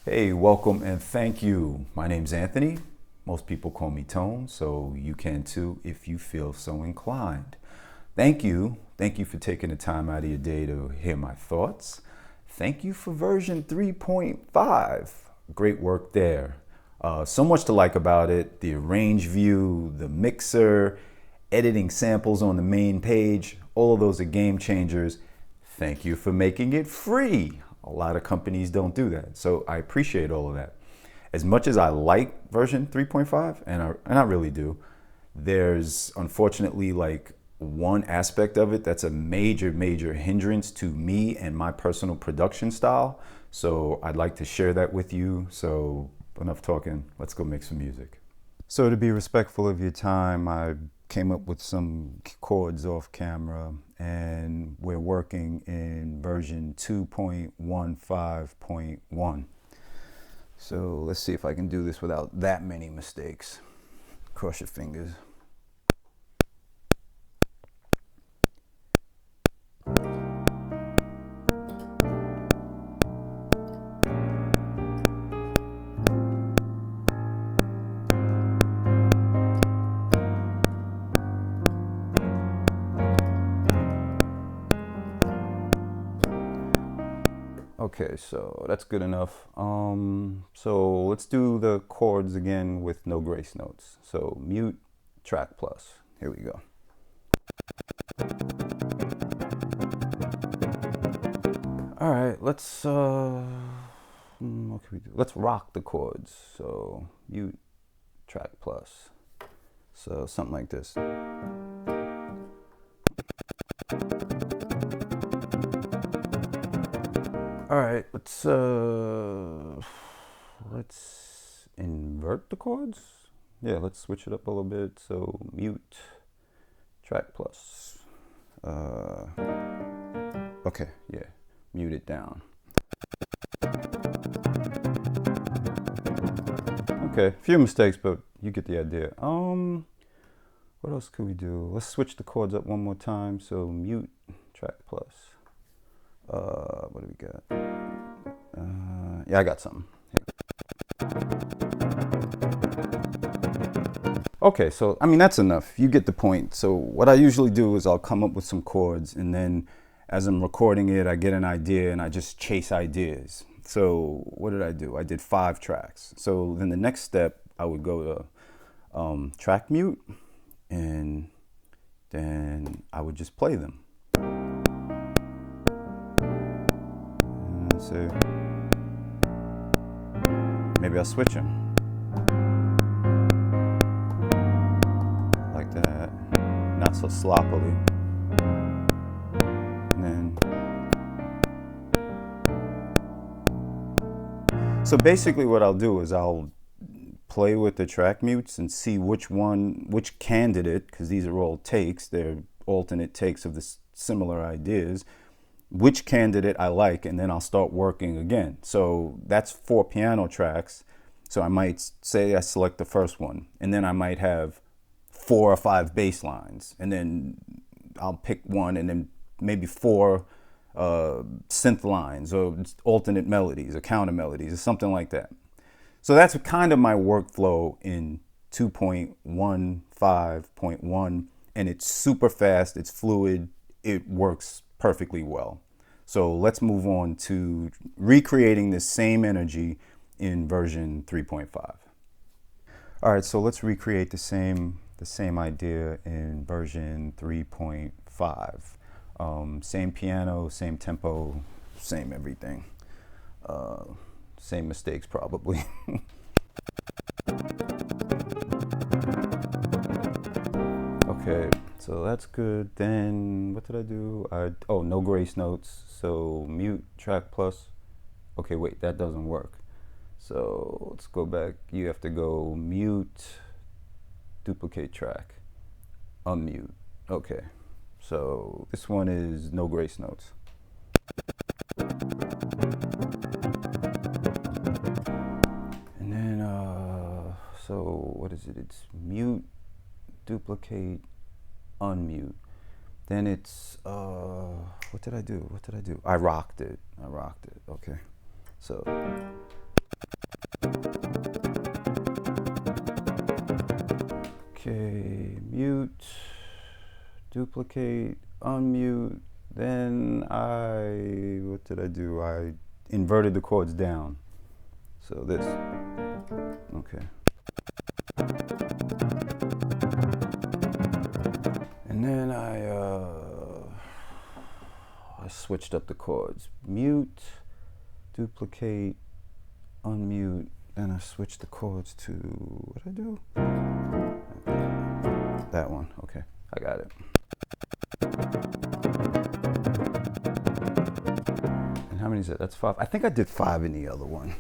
Hey, welcome and thank you. My name's Anthony. Most people call me Tone, so you can too if you feel so inclined. Thank you. Thank you for taking the time out of your day to hear my thoughts. Thank you for version 3.5. Great work there. So much to like about it. The arrange view, the mixer, editing samples on the main page. All of those are game changers. Thank you for making it free. A lot of companies don't do that. So I appreciate all of that. As much as I like version 3.5, and I really do, there's unfortunately like one aspect of it that's a major hindrance to me and my personal production style. So I'd like to share that with you. So enough talking, let's go make some music. So to be respectful of your time, I came up with some chords off camera, and we're working in version 2.15.1. So let's see if I can do this without that many mistakes. Cross your fingers. Okay, so that's good enough. So let's do the chords again with no grace notes. So mute, track plus. Here we go. All right, let's what can we do? Let's rock the chords. So mute, track plus. So something like this. All right, let's invert the chords. Yeah, let's switch it up a little bit. So mute, track plus. Okay, yeah, mute it down. Okay, a few mistakes, but you get the idea. What else could we do? Let's switch the chords up one more time. So mute, track plus. What do we got? Yeah, I got something. Okay, so I mean that's enough. You get the point. So what I usually do is I'll come up with some chords, and then as I'm recording it, I get an idea and I just chase ideas. So what did I do? I did 5 tracks. So then the next step, I would go to track mute, and then I would just play them. And so maybe I'll switch them. Like that. Not so sloppily. And then. So basically what I'll do is I'll play with the track mutes and see which candidate, because these are all takes, they're alternate takes of the similar ideas, which candidate I like, and then I'll start working again. So that's 4 piano tracks. So I might say I select the first one, and then I might have 4 or 5 bass lines, and then I'll pick one, and then maybe 4 synth lines or alternate melodies or counter melodies or something like that. So that's kind of my workflow in 2.15.1, and it's super fast, it's fluid, it works perfectly well. So let's move on to recreating the same energy in version 3.5. All right, so let's recreate the same idea in version 3.5. Same piano, same tempo, same everything. Same mistakes probably. Okay, so that's good. Then what did I do? No grace notes. So mute, track plus. Okay, wait, that doesn't work. So let's go back. You have to go mute, duplicate track, unmute. Okay, so this one is no grace notes. And then, so what is it? It's mute, duplicate, unmute. Then it's, what did I do? I rocked it. Okay, so. duplicate, unmute, then what did I do? I inverted the chords down. So this, okay. And then I switched up the chords. Mute, duplicate, unmute, and I switched the chords to, what did I do? That one, okay, I got it. And how many is that? That's 5. I think I did 5 in the other one.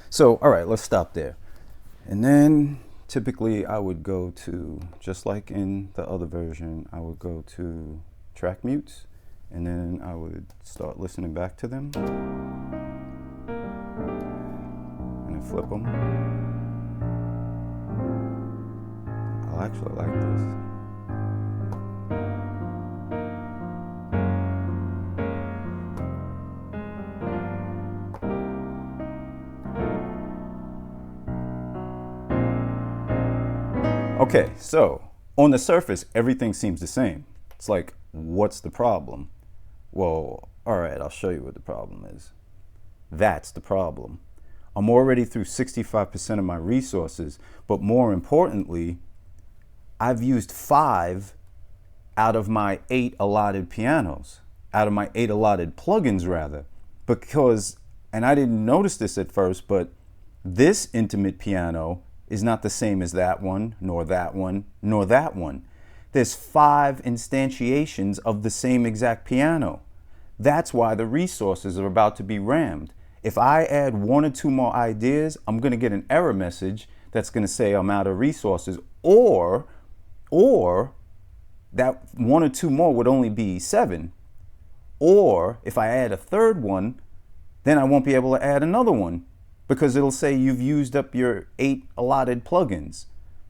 So, all right, let's stop there. And then typically I would go to, just like in the other version, I would go to track mutes, and then I would start listening back to them. And then flip them. I actually like this. Okay, so on the surface, everything seems the same. It's like, what's the problem? Well, all right, I'll show you what the problem is. That's the problem. I'm already through 65% of my resources, but more importantly, I've used 5 out of my 8 allotted pianos, out of my 8 allotted plugins rather, because, and I didn't notice this at first, but this intimate piano is not the same as that one, nor that one, nor that one. There's 5 instantiations of the same exact piano. That's why the resources are about to be rammed. If I add 1 or 2 more ideas, I'm gonna get an error message that's gonna say I'm out of resources, or that 1 or 2 more would only be 7. Or if I add a third one, then I won't be able to add another one, because it'll say you've used up your 8 allotted plugins.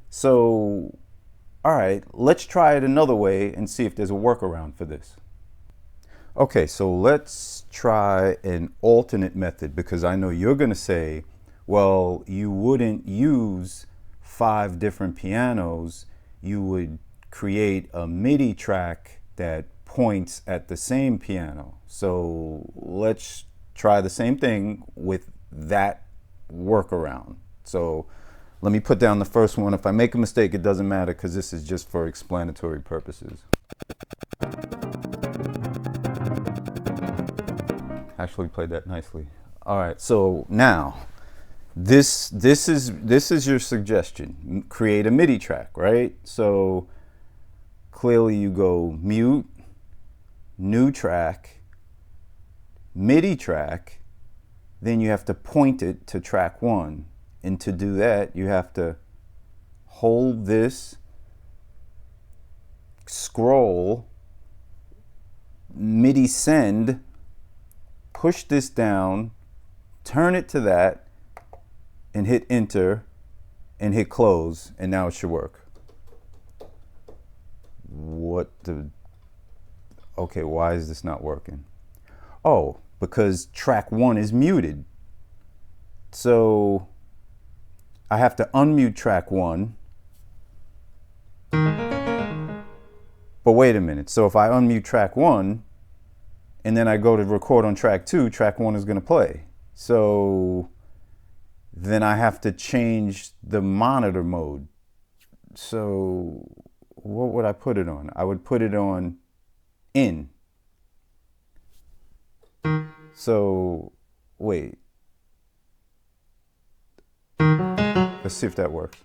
So, all right, let's try it another way and see if there's a workaround for this. Okay, so let's try an alternate method, because I know you're gonna say, well, you wouldn't use 5 different pianos, you would create a MIDI track that points at the same piano. So let's try the same thing with that workaround. So let me put down the first one. If I make a mistake, it doesn't matter, because this is just for explanatory purposes. Actually played that nicely. All right, so now this is your suggestion. Create a MIDI track, right? So clearly you go mute, new track, MIDI track, then you have to point it to track 1. And to do that, you have to hold this, scroll, MIDI send, push this down, turn it to that, and hit enter, and hit close, and now it should work. Okay, why is this not working? Oh, because track 1 is muted. So I have to unmute track 1. But wait a minute. So if I unmute track 1 and then I go to record on track 2, track 1 is going to play. So then I have to change the monitor mode. So what would I put it on? I would put it on in. So wait. Let's see if that works.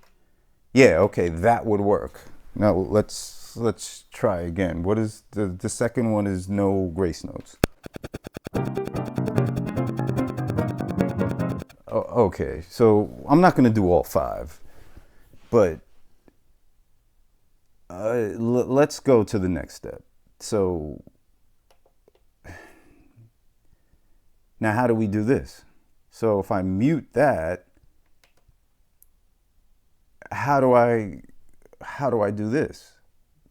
Yeah, okay, that would work. Now let's try again. What is the second one? Is no grace notes. Okay, so I'm not going to do all 5, but let's go to the next step. So now how do we do this? So if I mute that, how do I do this?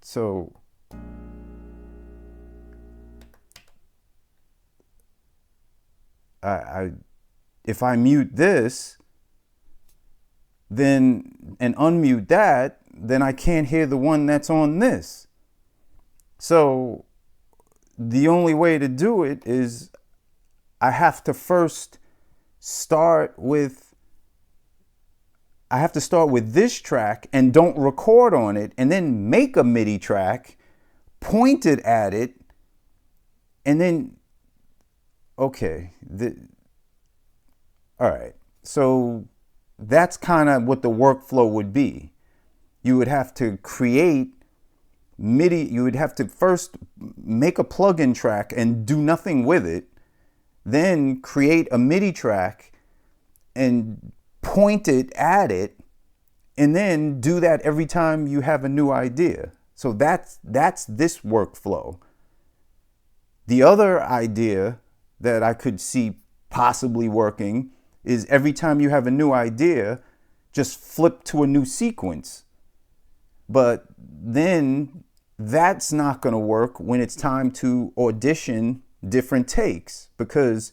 So if I mute this, then and unmute that, then I can't hear the one that's on this. So the only way to do it is I have to first start with this track and don't record on it, and then make a MIDI track, point it at it, and then, okay, all right. So that's kind of what the workflow would be. You would have to create MIDI, you would have to first make a plugin track and do nothing with it, then create a MIDI track and point it at it, and then do that every time you have a new idea. So that's this workflow. The other idea that I could see possibly working is every time you have a new idea, just flip to a new sequence. But then that's not going to work when it's time to audition different takes, because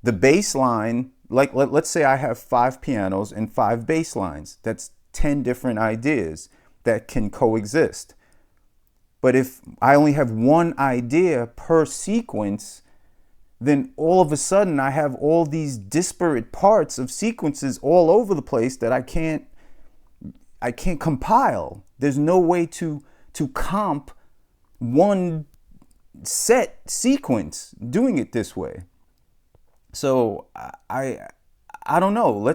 the bass line, like let's say I have 5 pianos and 5 bass lines. That's 10 different ideas that can coexist. But if I only have one idea per sequence, then all of a sudden I have all these disparate parts of sequences all over the place that I can't compile. There's no way to comp one set sequence doing it this way. So I don't know.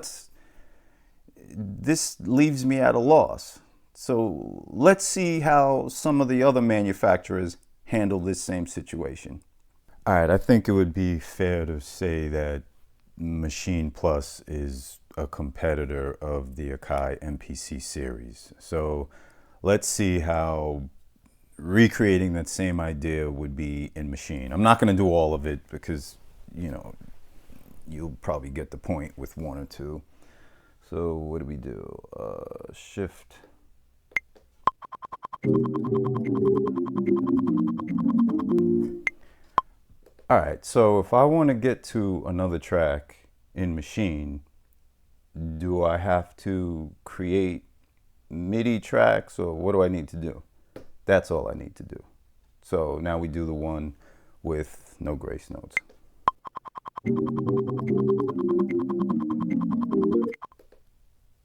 This leaves me at a loss. So let's see how some of the other manufacturers handle this same situation. All right, I think it would be fair to say that Machine Plus is a competitor of the Akai MPC series. So let's see how recreating that same idea would be in Machine. I'm not going to do all of it because, you'll probably get the point with one or two. So what do we do? Shift. All right, so if I want to get to another track in Machine, do I have to create MIDI tracks, or what do I need to do? That's all I need to do. So now we do the one with no grace notes.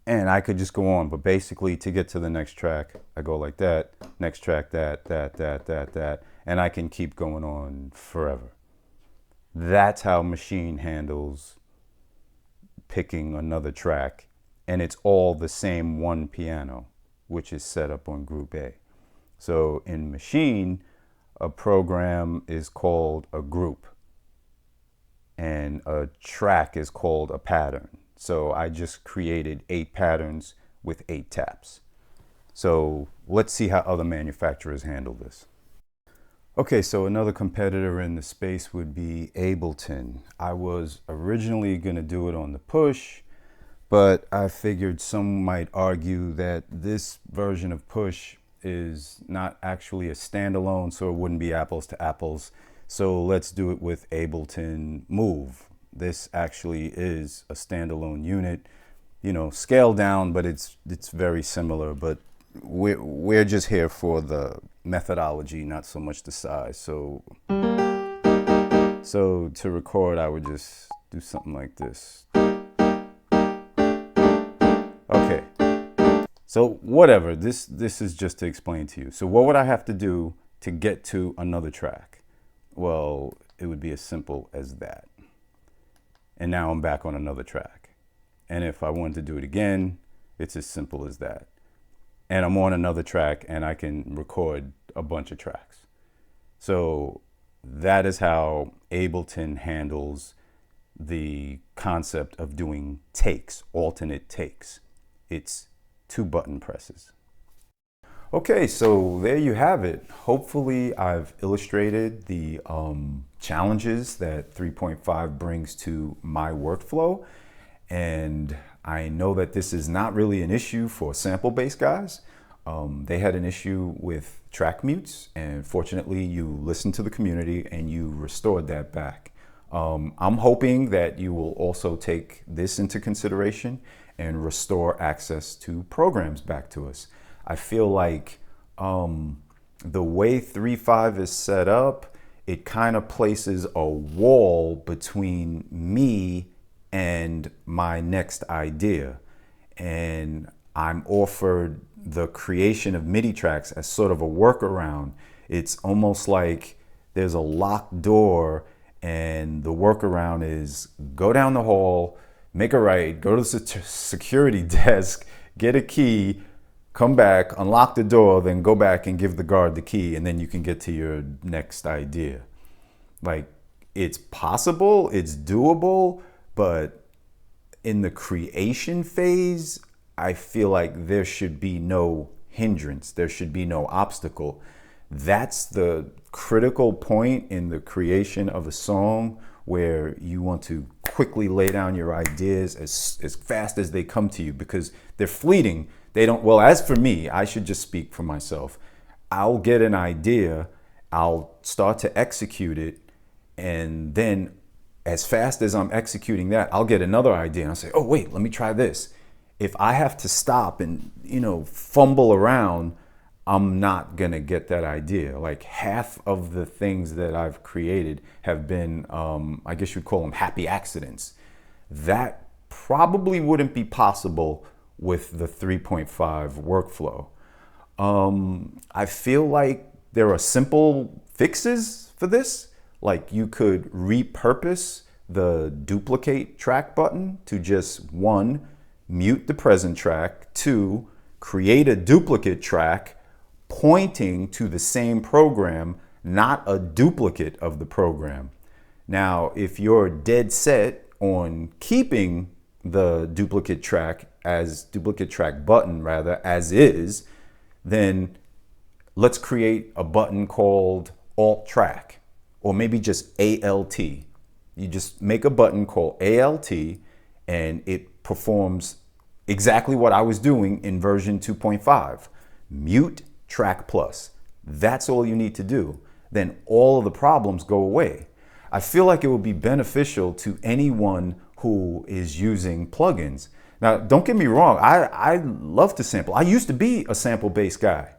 And I could just go on, but basically to get to the next track, I go like that, next track, that, and I can keep going on forever. That's how Machine handles picking another track, and it's all the same one piano, which is set up on Group A. So in Machine, a program is called a group, and a track is called a pattern. So I just created 8 patterns with 8 taps. So let's see how other manufacturers handle this. Okay, so another competitor in the space would be Ableton. I was originally going to do it on the push, but I figured some might argue that this version of push is not actually a standalone, so it wouldn't be apples to apples. So let's do it with Ableton Move. This actually is a standalone unit, scaled down, but it's very similar. But we're just here for the methodology, not so much the size. So to record, I would just do something like this. Okay. So whatever, this is just to explain to you. So what would I have to do to get to another track? Well, it would be as simple as that. And now I'm back on another track. And if I wanted to do it again, it's as simple as that. And I'm on another track and I can record a bunch of tracks. So that is how Ableton handles the concept of doing takes, alternate takes. It's 2 button presses. Okay, so there you have it. Hopefully I've illustrated the challenges that 3.5 brings to my workflow. And I know that this is not really an issue for sample-based guys. They had an issue with track mutes, and fortunately you listened to the community and you restored that back. I'm hoping that you will also take this into consideration and restore access to programs back to us. I feel like the way 3.5 is set up, it kind of places a wall between me and my next idea. And I'm offered the creation of MIDI tracks as sort of a workaround. It's almost like there's a locked door, and the workaround is go down the hall, make a right, go to the security desk, get a key, come back, unlock the door, then go back and give the guard the key, and then you can get to your next idea. Like, it's possible, it's doable, but in the creation phase, I feel like there should be no hindrance, there should be no obstacle. That's the critical point in the creation of a song, where you want to quickly lay down your ideas as fast as they come to you, because they're fleeting. They don't, well, as for me, I should just speak for myself. I'll get an idea, I'll start to execute it, and then as fast as I'm executing that, I'll get another idea and I'll say, oh wait, let me try this. If I have to stop and, fumble around, I'm not gonna get that idea. Like, half of the things that I've created have been, I guess you'd call them happy accidents. That probably wouldn't be possible with the 3.5 workflow. I feel like there are simple fixes for this. Like, you could repurpose the duplicate track button to just 1, mute the present track, 2, create a duplicate track pointing to the same program, not a duplicate of the program. Now, if you're dead set on keeping the duplicate track button as is, then let's create a button called alt track, or maybe just ALT. You just make a button called ALT, and it performs exactly what I was doing in version 2.5. Mute track plus. That's all you need to do. Then all of the problems go away. I feel like it would be beneficial to anyone who is using plugins. Now, don't get me wrong, I love to sample. I used to be a sample-based guy.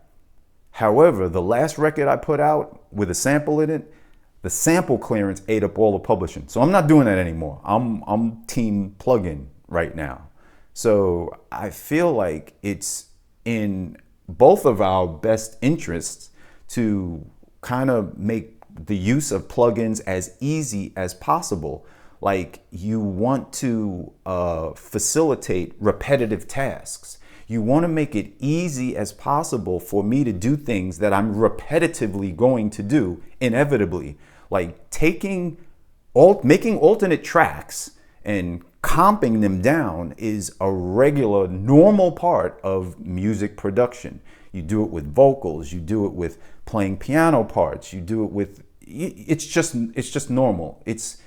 However, the last record I put out with a sample in it, the sample clearance ate up all the publishing. So I'm not doing that anymore. I'm team plugin right now. So I feel like it's in both of our best interests to kind of make the use of plugins as easy as possible. Like, you want to facilitate repetitive tasks. You want to make it easy as possible for me to do things that I'm repetitively going to do inevitably. Like making alternate tracks and comping them down is a regular, normal part of music production. You do it with vocals, you do it with playing piano parts, you do it with, it's just normal. It's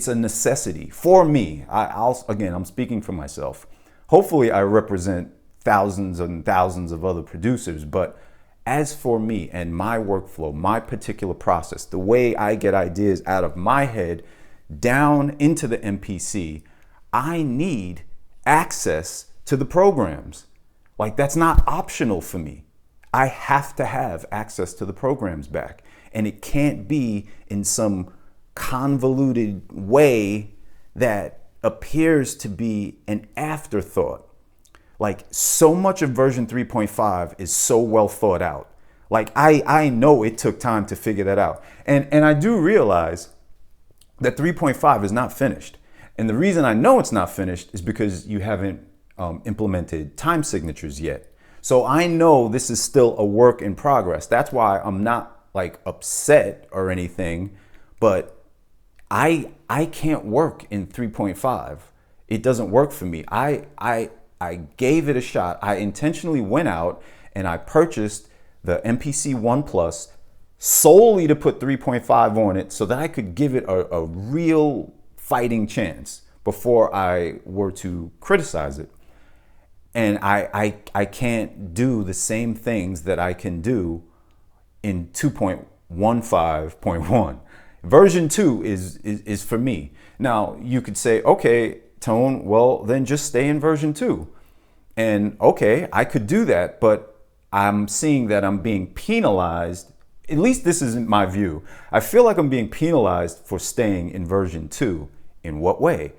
a necessity for me. I'm speaking for myself. Hopefully I represent thousands and thousands of other producers, but as for me and my workflow, my particular process, the way I get ideas out of my head down into the MPC, I need access to the programs. Like, that's not optional for me. I have to have access to the programs back. And it can't be in some convoluted way that appears to be an afterthought. Like, so much of version 3.5 is so well thought out. Like, I know it took time to figure that out. And I do realize that 3.5 is not finished. And the reason I know it's not finished is because you haven't implemented time signatures yet. So I know this is still a work in progress. That's why I'm not like upset or anything, but I can't work in 3.5. It doesn't work for me. I gave it a shot. I intentionally went out and I purchased the MPC 1 Plus solely to put 3.5 on it so that I could give it a real fighting chance before I were to criticize it. And I can't do the same things that I can do in 2.15.1. Version 2 is for me. Now, you could say, okay, Tone, well, then just stay in version 2. And okay, I could do that, but I'm seeing that I'm being penalized. At least this isn't my view. I feel like I'm being penalized for staying in version 2. In what way?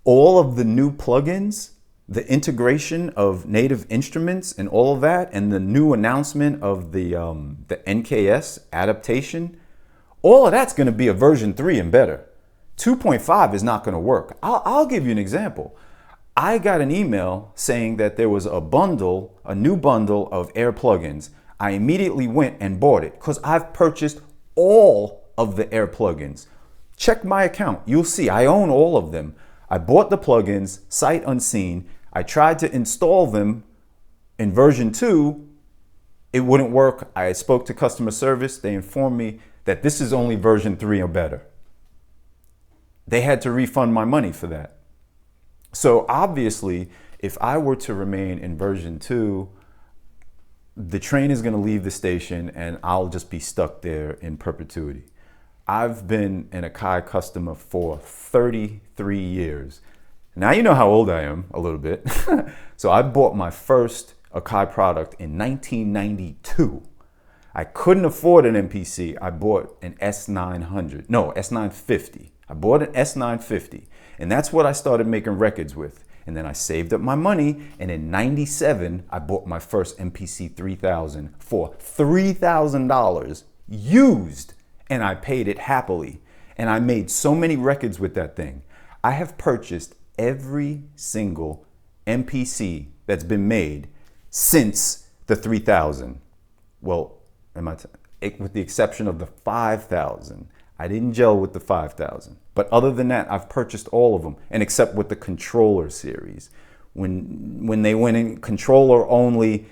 All of the new plugins, the integration of native instruments and all of that, and the new announcement of the NKS adaptation, all of that's going to be a version 3 and better. 2.5 is not going to work. I'll give you an example. I got an email saying that there was a bundle, a new bundle of Air plugins. I immediately went and bought it because I've purchased all of the Air plugins. Check my account. You'll see I own all of them. I bought the plugins sight unseen. I tried to install them in version 2. It wouldn't work. I spoke to customer service. They informed me that this is only version 3 or better. They had to refund my money for that. So obviously, if I were to remain in version 2, the train is going to leave the station and I'll just be stuck there in perpetuity. I've been an Akai customer for 33 years. Now you know how old I am a little bit. So I bought my first Akai product in 1992. I couldn't afford an MPC. I bought an S950. I bought an S950, and that's what I started making records with. And then I saved up my money, and in 97, I bought my first MPC 3000 for $3,000 used, and I paid it happily. And I made so many records with that thing. I have purchased every single MPC that's been made since the 3000. Well, with the exception of the 5000. I didn't gel with the 5000. But other than that, I've purchased all of them, and except with the controller series. When they went in controller only,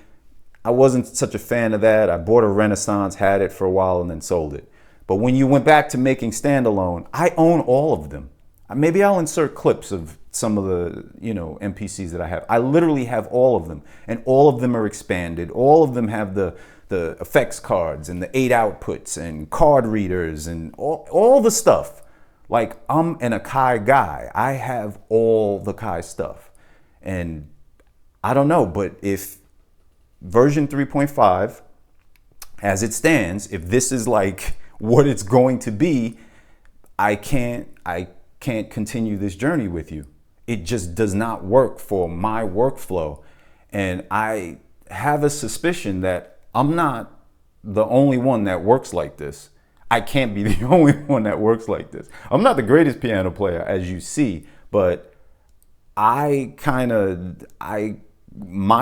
I wasn't such a fan of that. I bought a Renaissance, had it for a while, and then sold it. But when you went back to making standalone, I own all of them. Maybe I'll insert clips of some of the, MPCs that I have. I literally have all of them, and all of them are expanded. All of them have the effects cards and the 8 outputs and card readers and all the stuff. Like, I'm an Akai guy. I have all the Akai stuff. And I don't know, but if version 3.5, as it stands, if this is like what it's going to be, I can't continue this journey with you. It just does not work for my workflow. And I have a suspicion that I'm not the only one that works like this. I can't be the only one that works like this. I'm not the greatest piano player, as you see, but my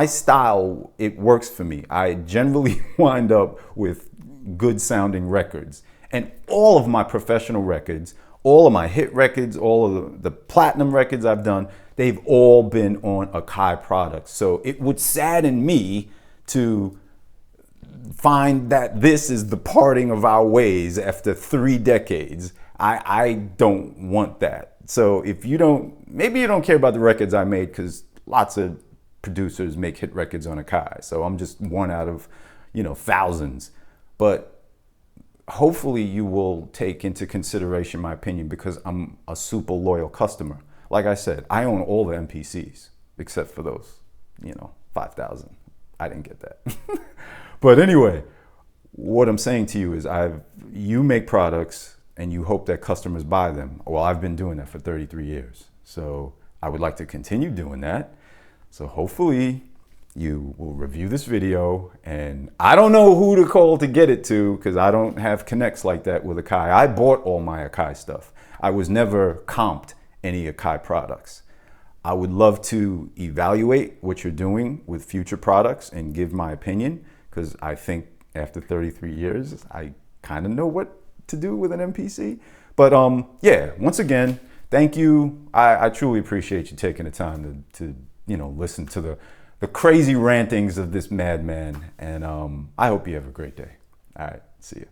style, it works for me. I generally wind up with good sounding records. And all of my professional records, all of my hit records, all of the platinum records I've done, they've all been on Akai products. So it would sadden me to find that this is the parting of our ways after 3 decades. I don't want that. So if maybe you don't care about the records I made, because lots of producers make hit records on Akai. So I'm just one out of, thousands. But hopefully you will take into consideration my opinion, because I'm a super loyal customer. Like I said, I own all the MPCs except for those, 5,000. I didn't get that. But anyway, what I'm saying to you is you make products and you hope that customers buy them. Well, I've been doing that for 33 years. So I would like to continue doing that. So hopefully you will review this video, and I don't know who to call to get it to, because I don't have connects like that with Akai. I bought all my Akai stuff. I was never comped any Akai products. I would love to evaluate what you're doing with future products and give my opinion, because I think after 33 years, I kind of know what to do with an MPC. But yeah, once again, thank you. I truly appreciate you taking the time to listen to the crazy rantings of this madman. And I hope you have a great day. All right, see you.